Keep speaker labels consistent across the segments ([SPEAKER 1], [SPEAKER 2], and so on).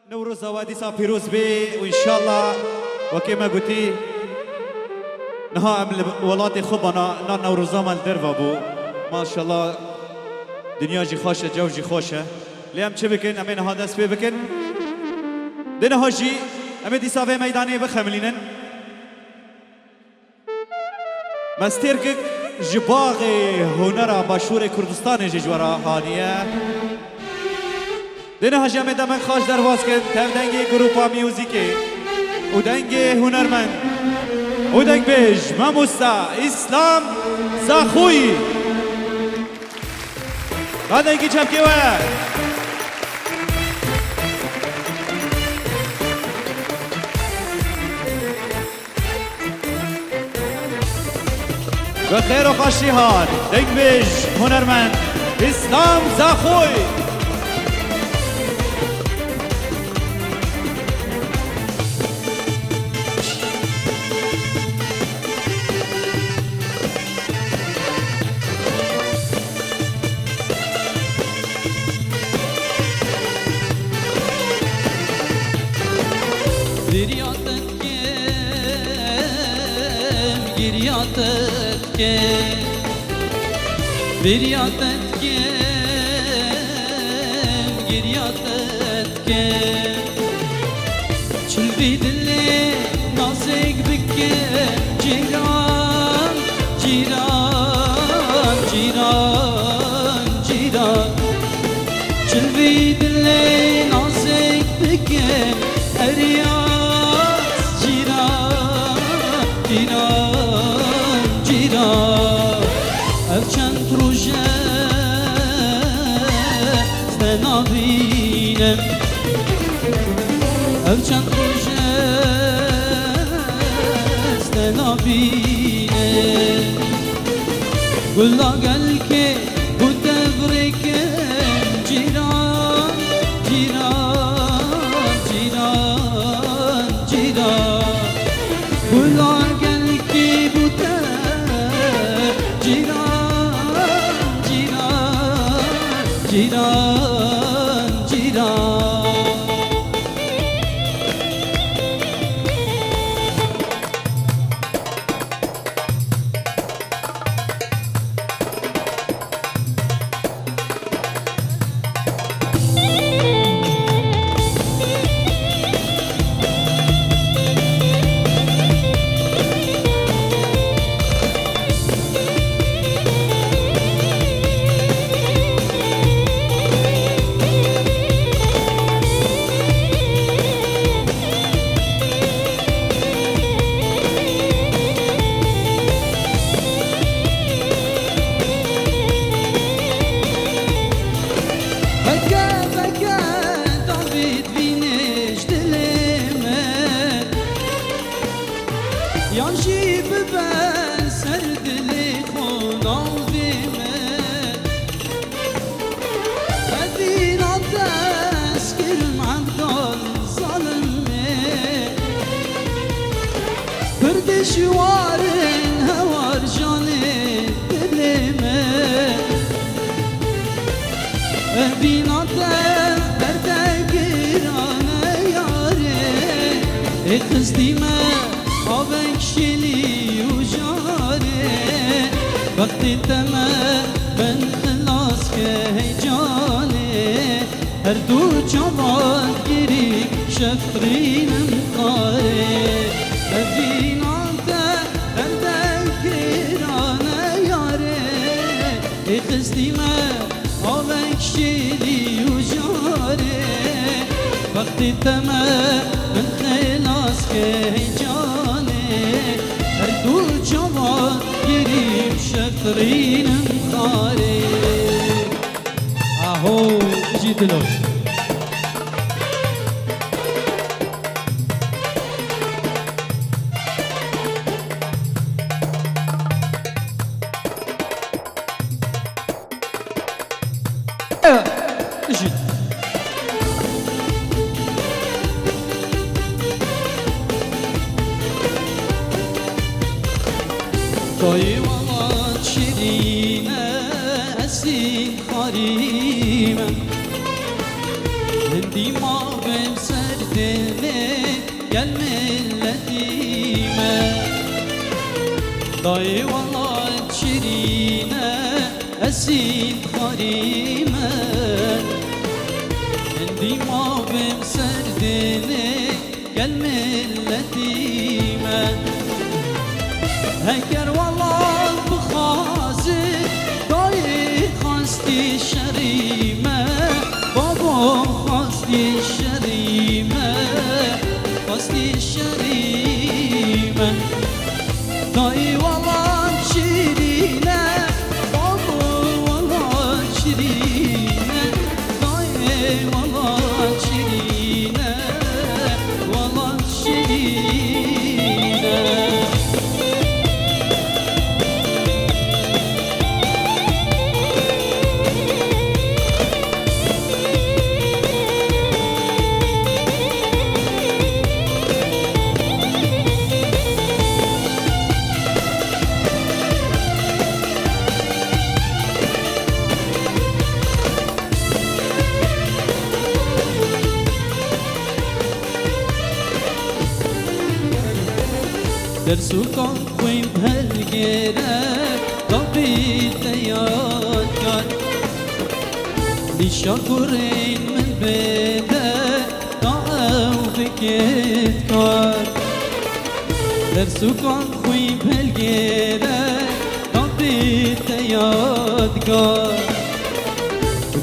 [SPEAKER 1] نوروز واديسا فيروز بي وإن شاء الله وكما قلتي نها ولاتي خبنا نوروزا مال درفا بو ما شاء الله دنيا جي خوشة جو جي خوشة ليام چه بكن امين هذا سبي بكن دينا هاجي امين ديسا في ميداني بخملينن مستيرك جباغي هنرا باشور كردستان جوارا هانيه دينا هاجي امين دمن خاش درواز كن تف دنگي گروپا ميوزيكي و دنگي هنرمند و دنگ بيج ماموسا اسلام زاخوي هذا يجي شبكي وين بخير وخاشي هاد دنگ بيج هنرمند اسلام زاخوي
[SPEAKER 2] برياتت كم جرياتت كم چل بدلي نازك بك جيران جيران جيران جيران چل بدلي نازك بك ارياس جيران جيران جيران افچند روژه نبینم افچند روژه نبینم گلا گل که بود برکم جیران جیران جیران جیران گلا گل که بود جیران جیران جیران شوارن هوار جاني دلمه بیناتم بردگیرانه یاره اقصدیمه آبک شلی و جاره وقتی تمه من خلاص که جانه هر دو جوان گیری شفرینم قاره قصديمه آبك شيلي وجاري وقتي تمام من خلاص كهجاني هردو جوان قريب شفرين مخاري اهو جيت له اجي توي والله شيرينه اسين خريمه ديما بمسردني يا الملتيمة ضاي والله تشرينا أسين خريمة ديما بمسردني يا الملتيمة هكر والله بخازي ضاي خاستي الشريمة بابا خاستي الشريمة خاستي الشريمة ضاي والله تشرينا بابا والله تشرينا ضاي والله تشرينا والله تشرينا درسوكم وين بهالجيرة ربي تياكر لشاكرين من بيدا ضاعوا بكتكار درسوكم وين بهالجيرة ربي تياكر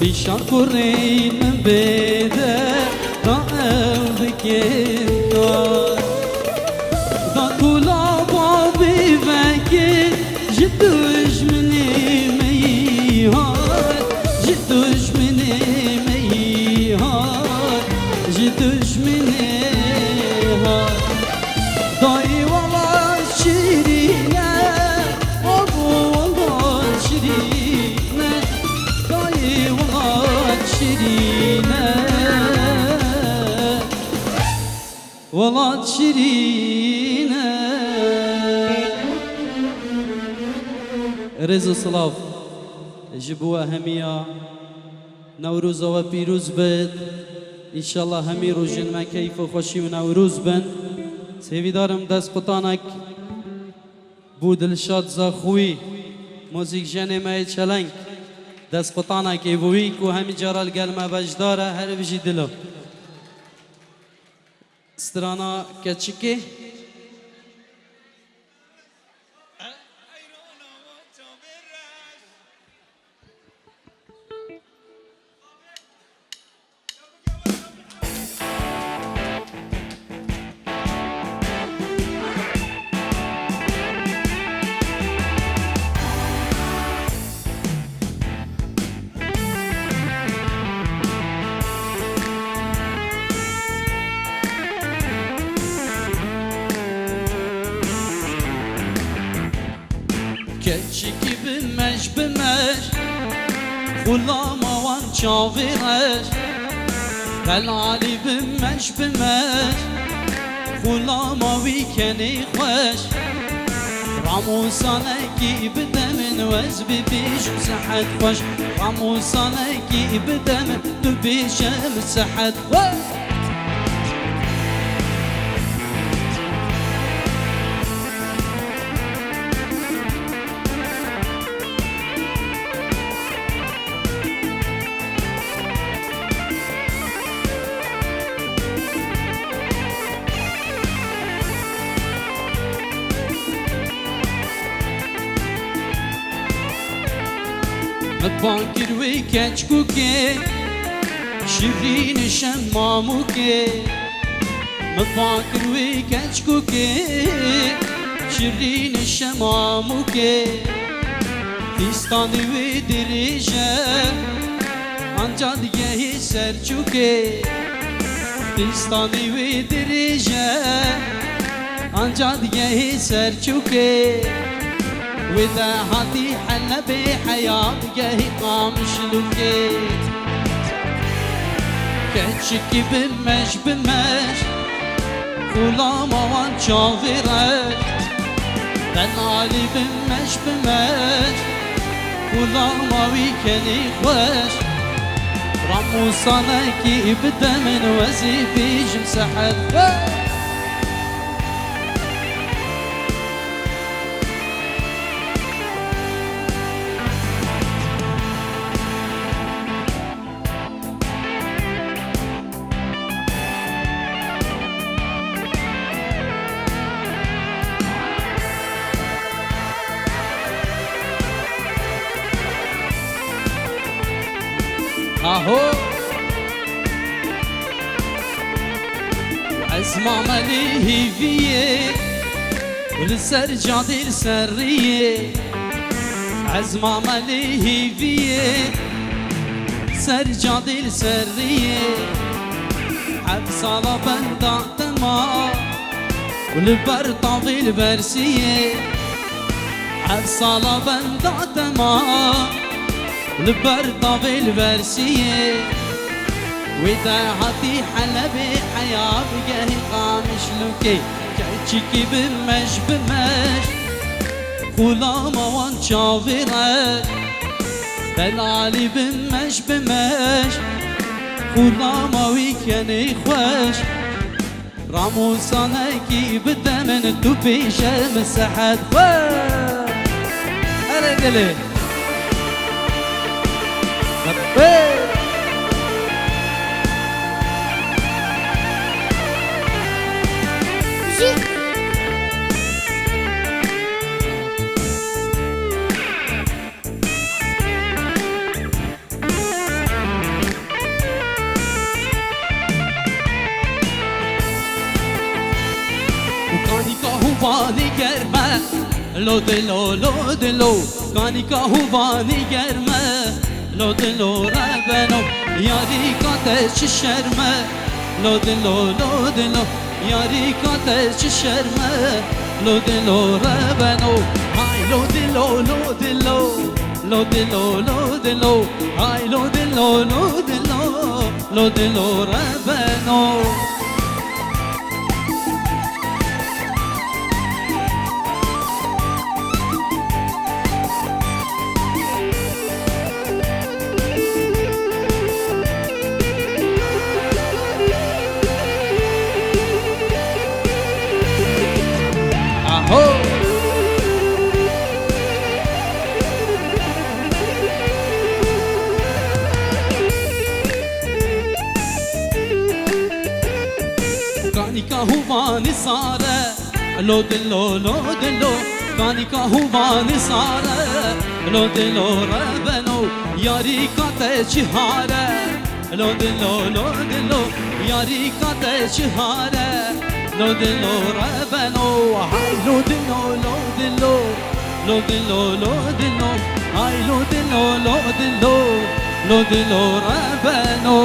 [SPEAKER 2] لشاكرين من بيدا ضاعوا بكتكار كلا بابي فاكر جدوش مني ميهار جدوش مني ميهار جدوش مني هار ضاي والله شيرينا أبو والله شيرينا ضاي والله شيرينا والله شيرينا رز صلاف جبوا همية نوروز وبيروز بد إن شاء الله همي روجن ما كيف خوشي ونوروز بن سيفي دارم دست قطانك بود الشاد زاخوي موزيك جاني ما يتشلنك دست قطانك يبويك وهمي جرال قلمة بجدارة هر بجي دلو سترانا كتشكي كتشكي بمش بمش غلامة وان شافرش بلعلي بمش بمش غلامة ويكني خوش راموسانكي بدمن وز ببيش وسحت خوش راموسانكي بدمن تبيش مسحت خوش متبانكر ويكتشكوكي شبرين شماموكي متبانكر ويكتشكوكي شبرين شماموكي تستاني ودريجة انجاد يهي سرچوكي تستاني ودريجة انجاد يهي سرچوكي وإذا هاتي حنا بحياة جاهي قام شلوكيت كتشكي بمش بمش غلامة وان شافرش بنالي بمش بمش غلامة ويكني خوش رمو صناكي بدا من وزيفي جمسحت اهو اسمع مليه فيه والسرجع دي السرية اسمع مليه فيه سرجع دي السرية عبصالة بندع تما والبرطع في البرسية عبصالة بندع تما والبرطع في البرسية وداعتي حلبي حياة بقاهي قامش لوكي كاتشيكي بمش غلامة وان شافرة بلالي بمش غلامة ويكني خوش رامو صناكي بدا من الدوبيشة مسحت أردلي Vani germe lo de lo kani ka huvani germe lo de lo rabeno yari ka te şerme lo de lo yari ka te şerme lo de lo rabeno ay lo de lo ay lo de lo rabeno Kanika huvani sare lo dillo Kanika huvani sare lo dillo rabeno yari kate chihare lo dillo yari kate chihare lo dillo rabeno hay lo dillo hay lo dillo rabeno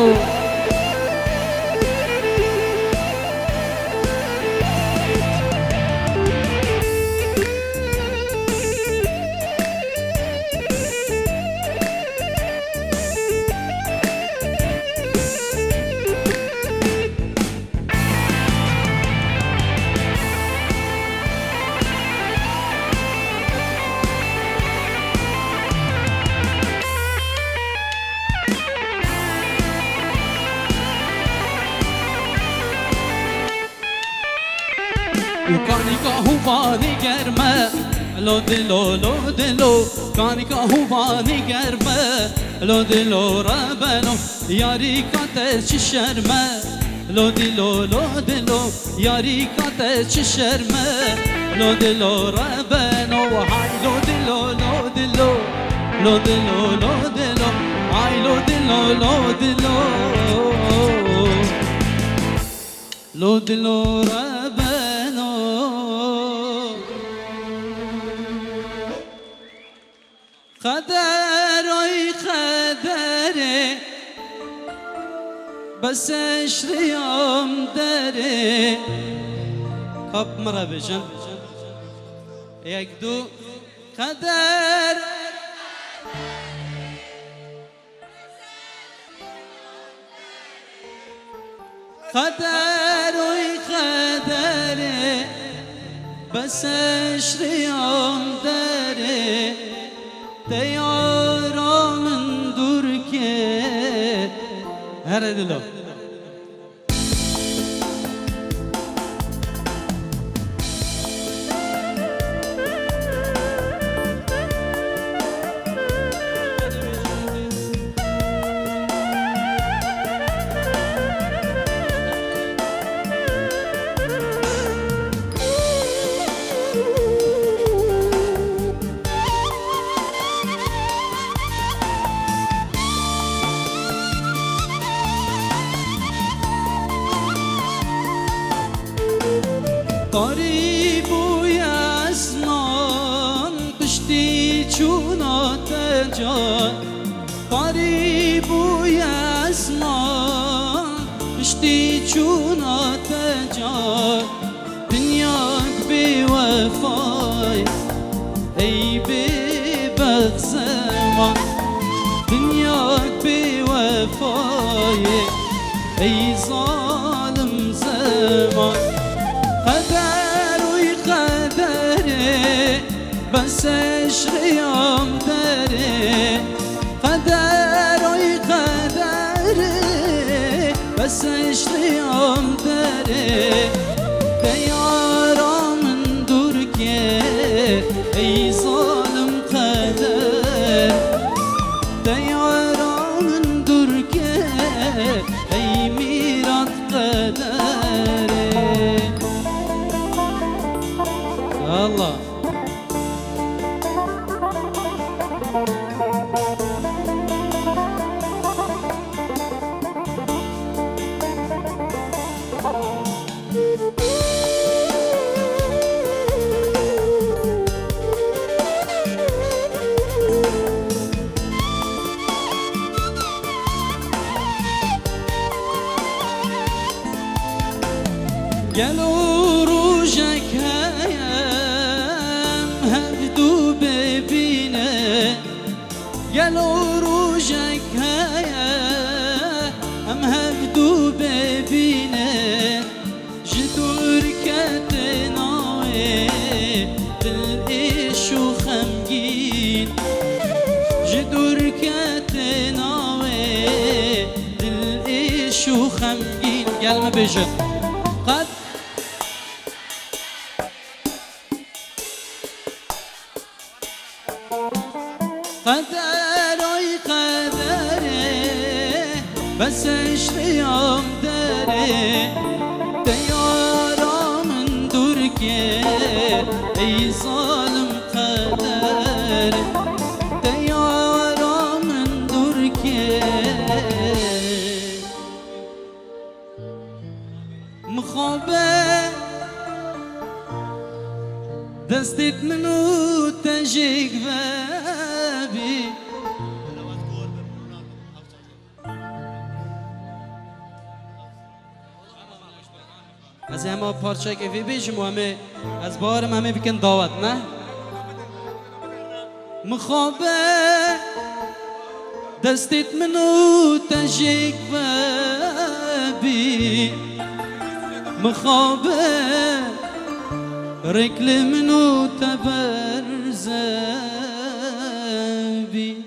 [SPEAKER 2] Kanika huvani germe lo dillo Kanika huvani germe lo dillo rabeno yari kate şerme lo dillo yari kate şerme lo dillo rabeno hay lo dillo hay lo dillo rabeno خدر ای خدره بس اشریام داره کاب مرا بجن یک دو خدر خدر ای خدره بس اشریام داره دیارانın dur ki هر دلو قريب يا اسمان قشتي چونا تجار قريب يا اسمان قشتي چونا تجار دنياك بوفاي اي ببغ زمان دنياك بوفاي اي ظالم زمان قدر ويقدري بس اشريام داري قدر ويقدري بس اشريام داري ديارا من دركي اي ظالم قدر ديارا من دركي اي ميراث قدري الله قالوا روجك هيام هبدو ببينا قالوا روجك هيام هبدو ببينا جدور كتناوي بالإيش وخمجين جدور كتناوي بالإيش وخمجين قال ما بيجن قد قدري قدري بس اشتيام داري ديارا من دركي اي ظالم قدري ديارا من دركي مخابه دستت منو تجيك بابي از همه پارچه که وی بیشم و همه از بارم همه بکن دعوت نه مخابه دستت منو تجيك بابي مخابه رجل منو تبرزبي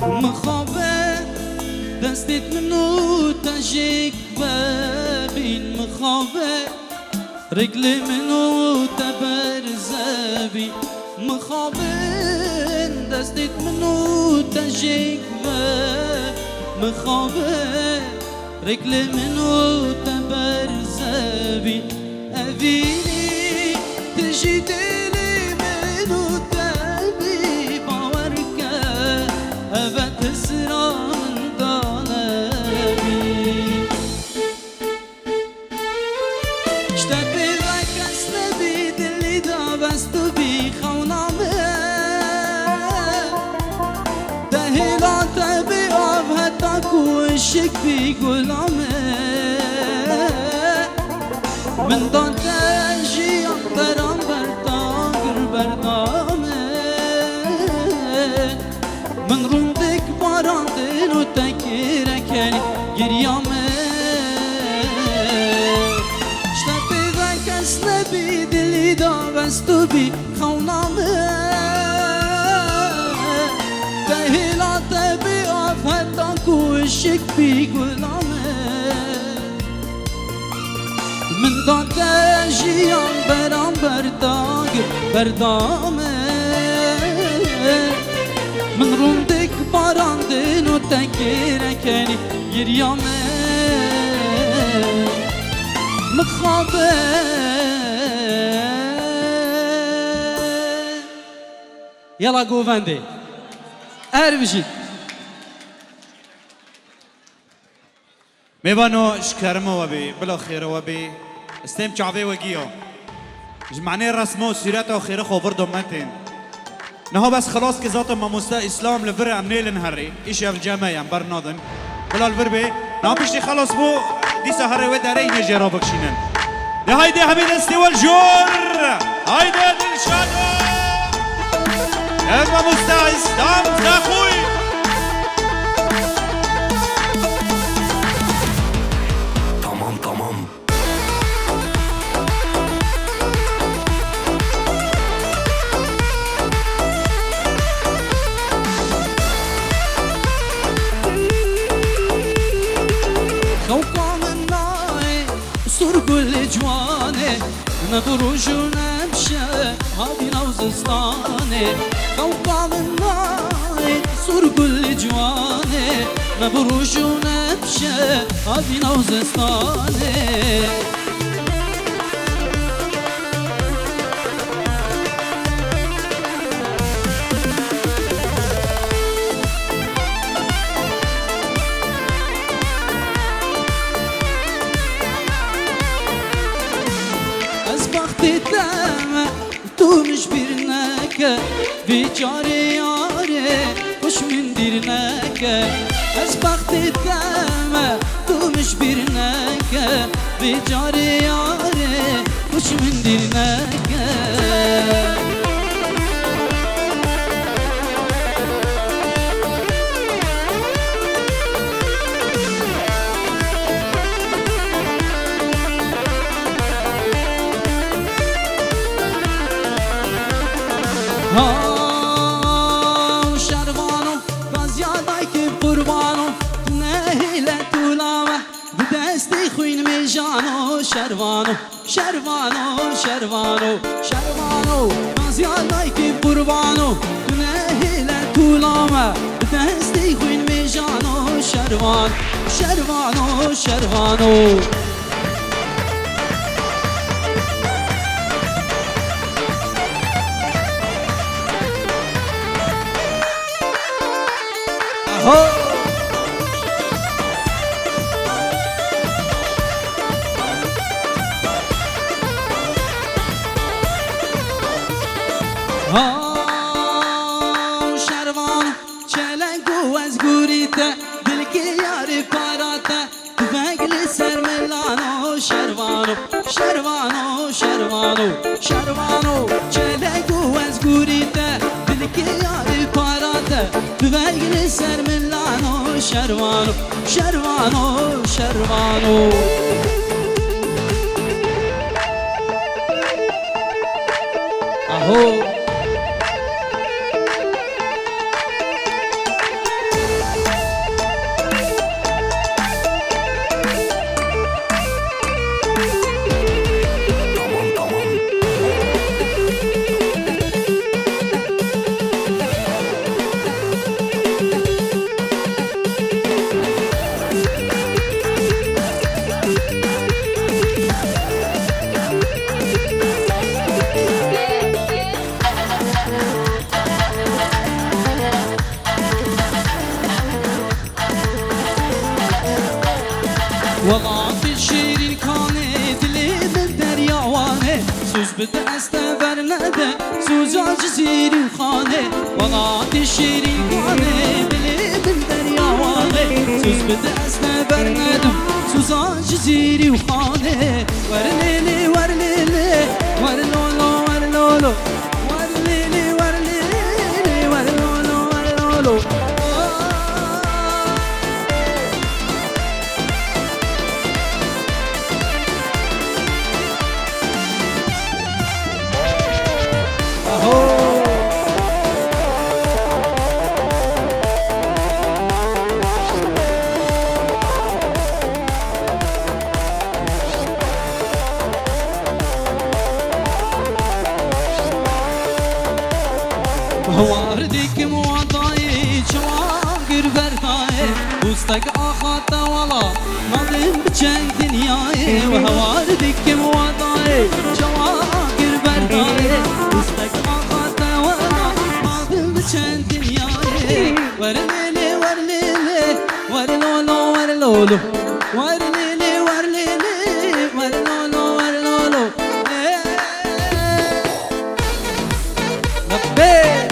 [SPEAKER 2] مخابه دستت منو تجيك بابين مخابه رجل منو تبرزبي مخابن دستت منو تجيك مخابن رجل منو تبرزبي أبيني تجي دلي منو تبي باورك أبا تسرى من ضلبي اشتبي لك أسنبي دلي دابستو بي خونامي دهيلات بيقف هتاك وشك بيقولامي من دون تجي أقدرام برداغر بردامي من روندك باراندن وتكيرك گریامي اشتبي لك دا بستو بی خونامه بهلات بی آفتان کوشک بی گلامه من داده جیان برام برداگ بردامه من روندک باراندن و تکیره کنی گریامه مخابه يلا قوفاندي اربجي
[SPEAKER 1] میبانو شکرمه و بی بلا خیره و بی استیم چاوه و گیو جمعنی رسمه و سیرت و خیره خوبر دومتین نها بس خلاص که ذات ماموستا اسلام لفر امنی لنهری ایش اف جمعه ام برنادن بلا الفر بی نها پشتی خلاص بو دیسا هره و داره اینه جرا بکشینن ده هایده همین استی والجور هایده دلشادو اما ماموستا اسلام زخوی
[SPEAKER 2] كل جواني نبروج ونمشي هابي نوزستاني خوقا من ناي صور كل جواني نبروج ونمشي هابي نوزستاني تو مش برناك بیچاره یاره خوش من دیرناک از بخت دم تو مش برناک بیچاره یاره خوش من دیرناک شروانو بازیادای که قربانو نهیله طولامه به دستی خوین میجانو شروانو شروانو شروانو شروانو بازیادای که قربانو نهیله طولامه به دستی خوین میجانو شروان شروانو شروانو شروان چلنگو از گوریته دلکی یاری پاراته فگل سر ملانو شروانو شروانو شروانو شروانو چلنگو از گوریته دلکی یاری پاراته فگل سر ملانو شروانو شروانو شروانو اهو والله في الشيرين كاني دلي بالدريا واني سوز بدأست برنده سوزا جزيري وخاني والله في الشيرين كاني دلي بالدريا واني سوز بدأست برنده سوزا جزيري وخاني ورليلي ورليلي ورلولو ورلولو ورليلي ورليلي ورلولو ورلولو استك آخات ولا نظم بچنگ دنیای و هوار دکم وضعی شواقر بردای استك آخات ولا نظم بچنگ دنیای ورلیلی ورلیلی ورلولو ورلولو ورلیلی ورلیلی ورلولو ورلولو لبي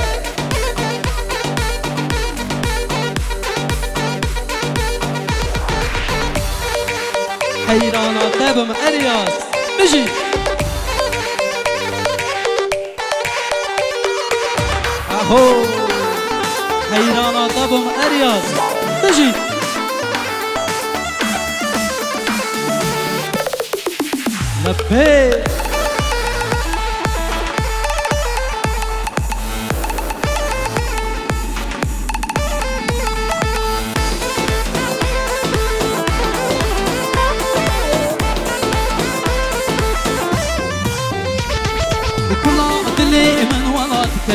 [SPEAKER 2] حيرانا تابم أرياس بجي أهو حيرانا تابم أرياس بجي لبي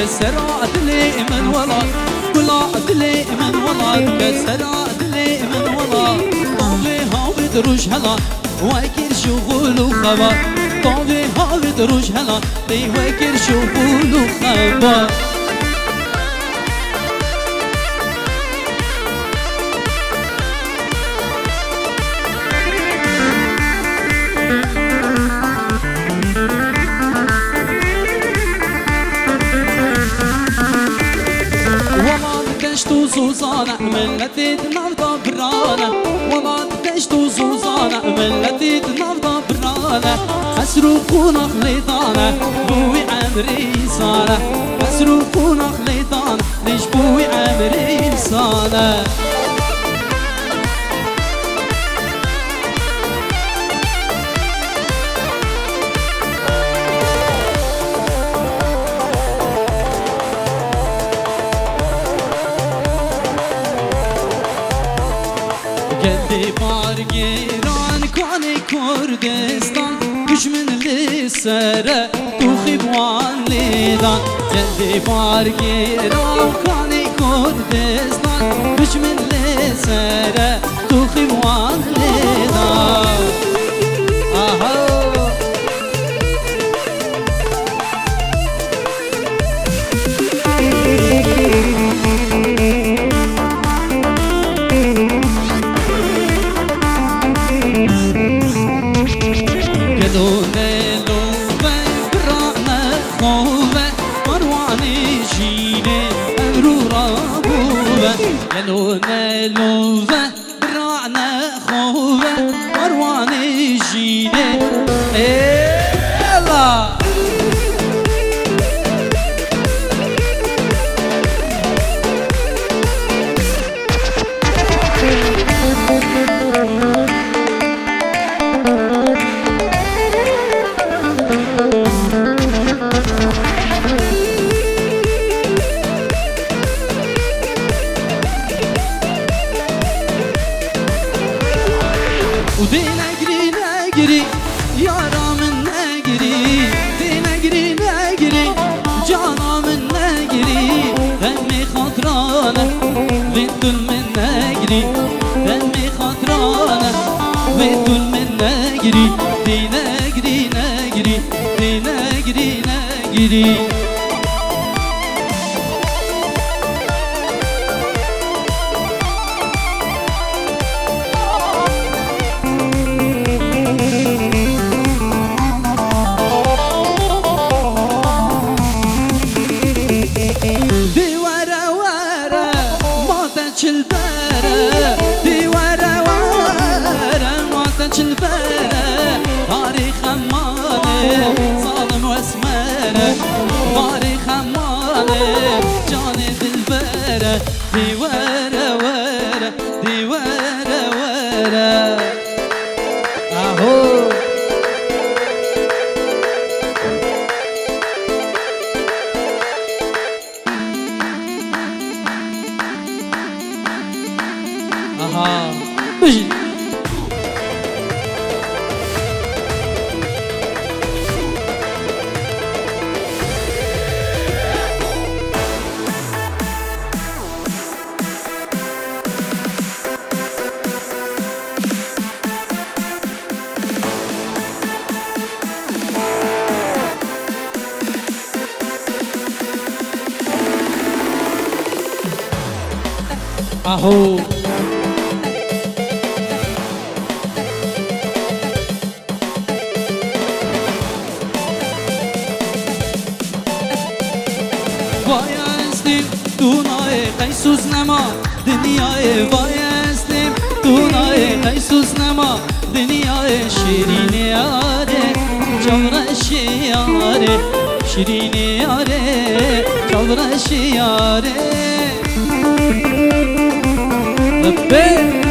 [SPEAKER 2] كسر عدلي من ولاد كل عدلي من ولاد كسر عدلي من ولاد طوي هاوي دروش هلا واكر شغل وخبر طوي هاوي دروش هلا لي واكر شغل وخبر زوزانة ملتي تنفض برانا وما تكشتو زوزانة ملتي تنفض برانا مسروقونا خليطانا بوي عمري صانا مسروقونا خليطانا ليش بوي عمري صانا قلبي بارقيران كوني كردستان دشمن لسره توخي بوان ليدان قلبي بارقيران كوني كردستان دشمن لسره توخي بوان ليدان آهو لونه لوفه برعنا خوفه مرواني جيني يلا ودي نجري نجري يارا من نجري دي نجري نجري جانا من نجري دمي خضرانة بنتل من نجري دمي خضرانة بنتل من نجري دي نجري نجري دي نجري نجري البارة تاريخ أمانة ظالم واسمانة تاريخ أمانة جاني البارة دي ورا ورا دي ورا ورا أهو أها بجي اهو وای اسلیم دونای قیسوس نما دنیای وای اسلیم دونای قیسوس نما دنیای شیرین یاره جورش یاره شیرین یاره جورش یاره لبه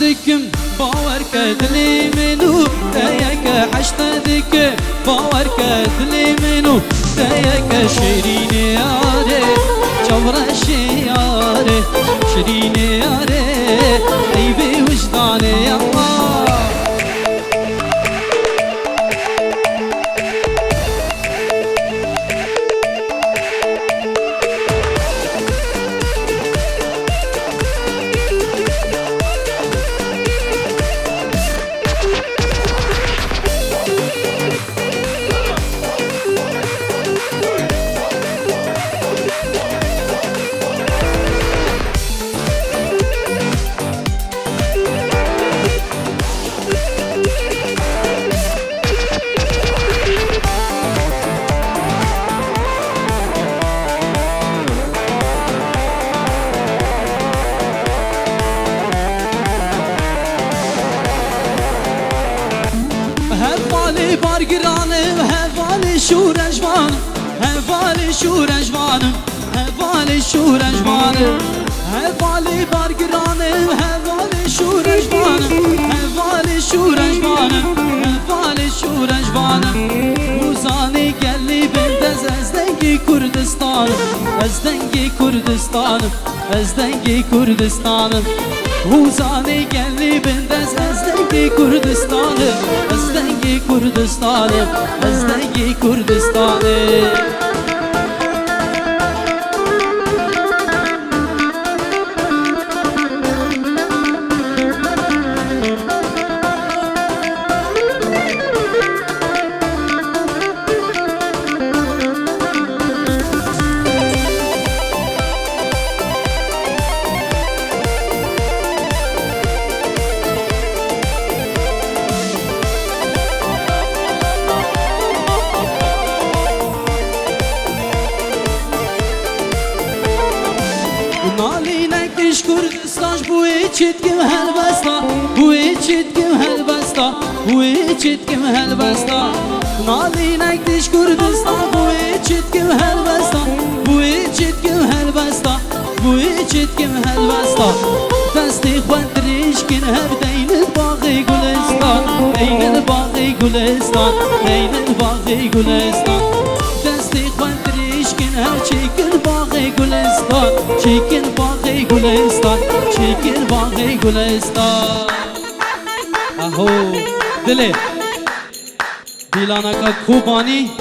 [SPEAKER 2] دكم باور كدلي منو دايك حشتا دك باور كدلي منو دايك شيرين ياري جورش ياري شيرين ياري عيبي وجداني يا الله بارگرانم هوال شورجوانم هوال شورجوانم هوال شورجوانم هوال بارگرانم هوال شورجوانم هوال شورجوانم هوال شورجوانم موزانی گلی بندز از دنگی کردستانم از دنگی کردستانم از دنگی کردستانم موزانی گلی بندز از دنگی کردستانم از دنگی کردستانم از دنگی کردستانم نالینکش کردستانش بوی چیتکم هلبستا بوی چیتکم هلبستا بوی چیتکم هلبستا نالینکش کردستان بوی چیتکم هلبستا بوی چیتکم هلبستا بوی چیتکم هلبستا دستی خود ریشکن هر دین باغی گلستان دین باغی گلستان دین باغی گلستان دستی خود ریشکن هر چیکن باغی گلستان چیکن باغی گلستان چیکن باغی گلستان اهو دله دیلانا کا خوبانی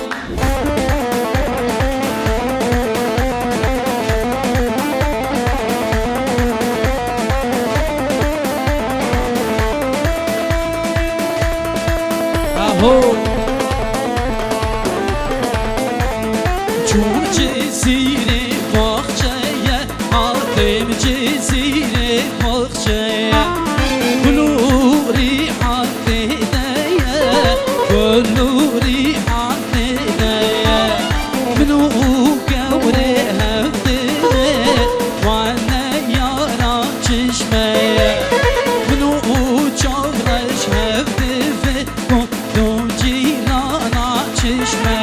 [SPEAKER 2] اهو چون جزیره باغچه حاتم جزیره باغچه بلوری حاته دیه بلوری حاته دیه منو گوره هفته وانا یارا چشمه منو چاورش هفته دو جیلانا چشمه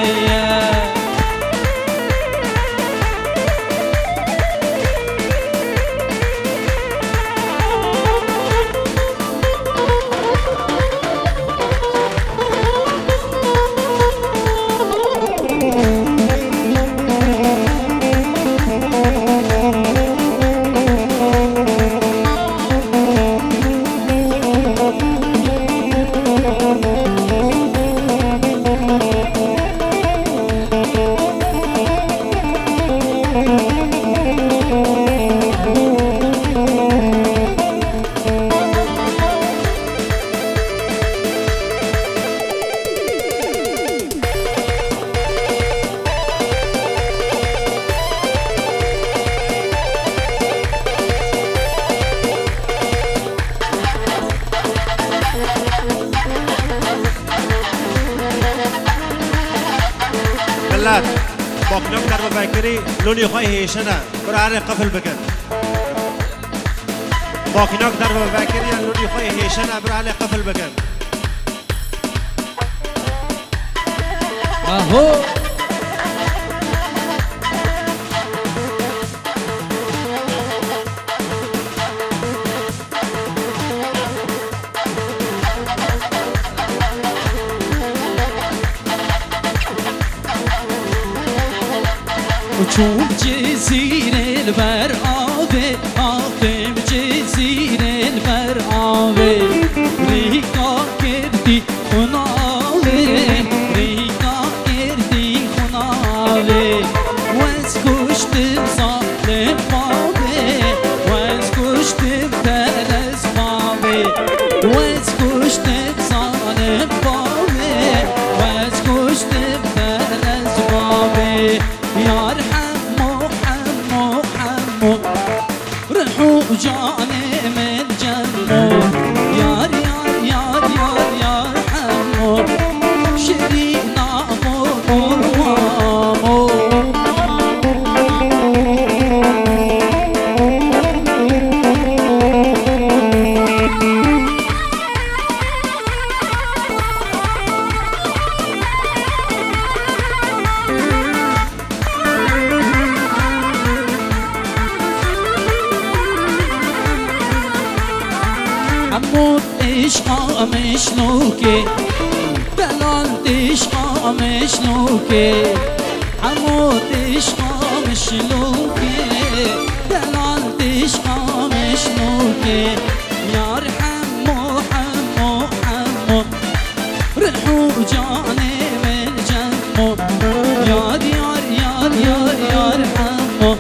[SPEAKER 3] باکنک در بکری لونی خواهی هیشنه برای هر قفل بکن باکنک در بکری لونی خواهی هیشنه برای هر قفل بکن
[SPEAKER 2] اهو چون جزیره البر آبه آقم جزیره البر آبه ریکا کردی خناوه ریکا کردی خناوه وز کشتم ظالم بابه وز کشتم ترس بابه وز کشتم ظالم بابه وز کشتم ترس بابه یار جاني من جنبه يار يار يار يار يار حمو شرينا مو حمود عشقا مشنوکه دلال عشقا مشنوکه حمود عشقا مشنوکه دلال عشقا مشنوکه یار حمو حمو حمو رحو جاني من جنبه یار یار یار یار یار حمو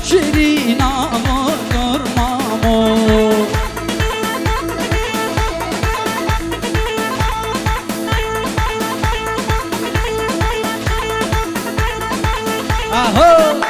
[SPEAKER 2] شرینا مو کرمامو اهو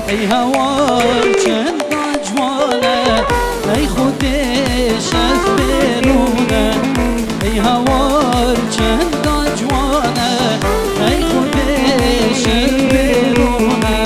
[SPEAKER 2] ای هوار چند جوانه ای خودش از برونه ای هوار چند جوانه ای خودش از برونه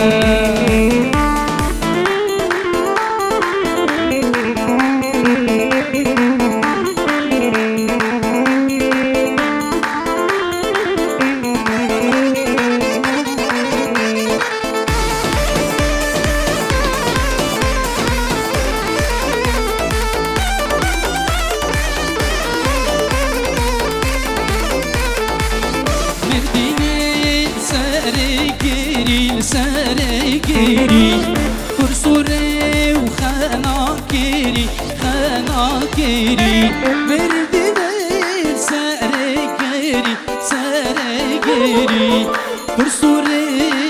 [SPEAKER 2] سرگیری پرسوره و خناکیری خناکیری بردی بر سرگیری سرگیری پرسوره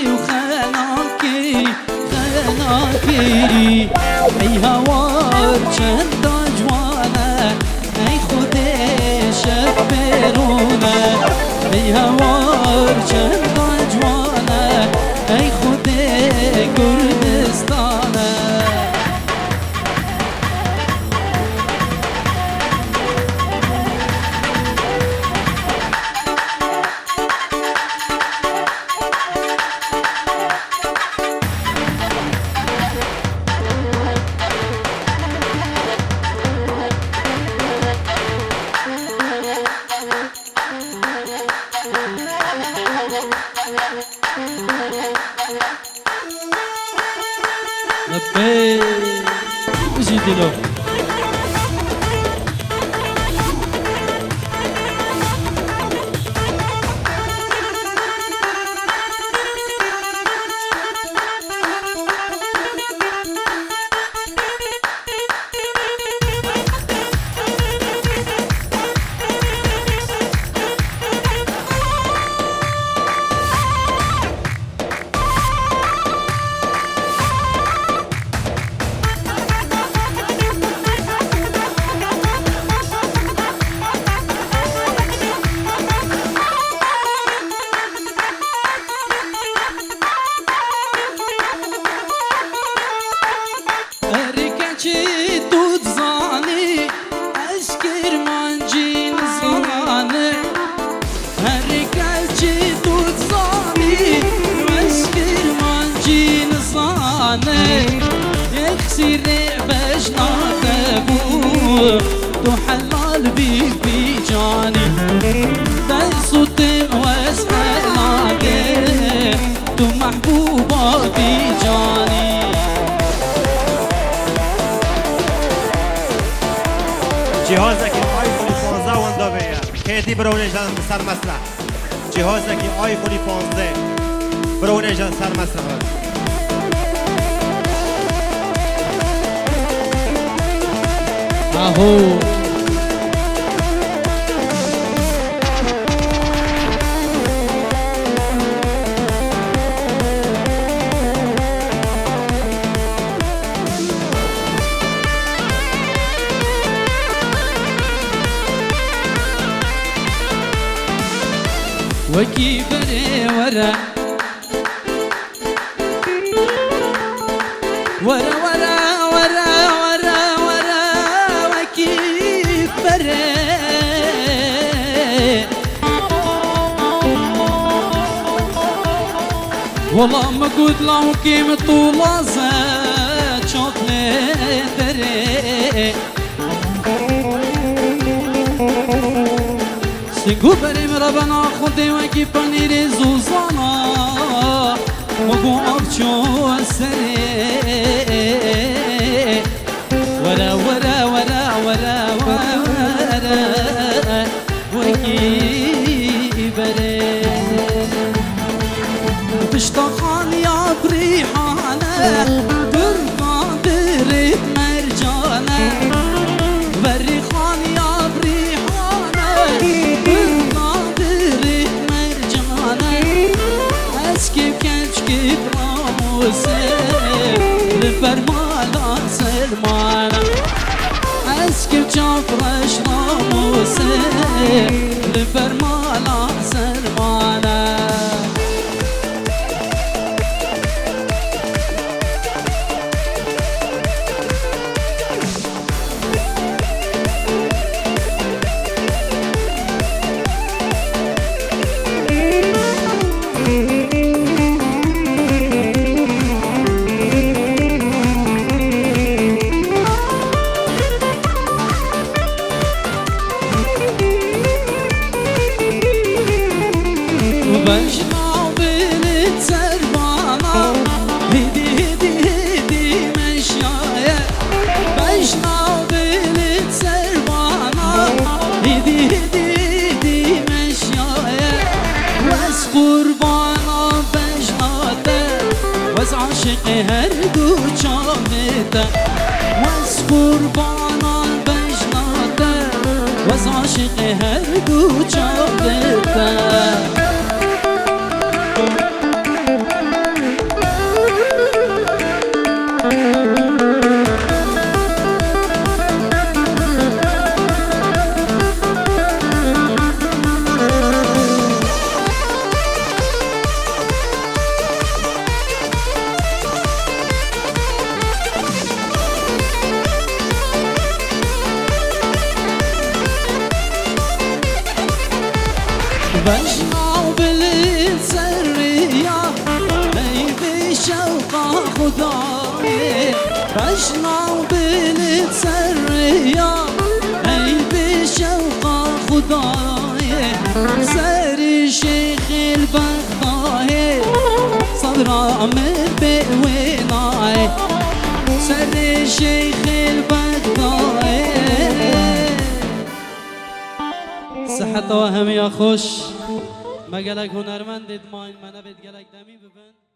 [SPEAKER 2] و خناکیری خناکیری ای هوار چند جوانه ای خودش برونه ای هوار چند جوانه ای مجيدي له تو حلال بيك بيجاني داي صوتي واسحلاقي تو محبوبة بيجاني
[SPEAKER 3] جهازك آیفون 15 وندا بیا کیتی برونه جان سر مسرح جهازك آیفون 15 برونه جان سر مسرح
[SPEAKER 2] اهو وكي بري ورا ورا ورا ورا ورا ورا وكي بري والله ما قلت لهم كيم طولازة شوكلي دري سنگو بریم را بنا خودی و کی پنیر زوزانا مگو آبچو سری ورا ورا ورا ورا ورا و کی بره بشتاقان یا بریحانه برقادر مرجانه بری خان یا لبرمالا سلمانا اسكب جافرش ناموسي لبرمالا سلمانا عاشقي هردو جامده واس قربانا بجناده واس عاشقي هردو جامده بجناو بالسرية اي بشوق خداي بجناو بالسرية اي بشوق خداي سري شيخ البغداي صدرا من بويناي ور شیخ البغداد صحت و همه خوش ما گلک هنرمند دید ماین منه بید گلک دمی ببند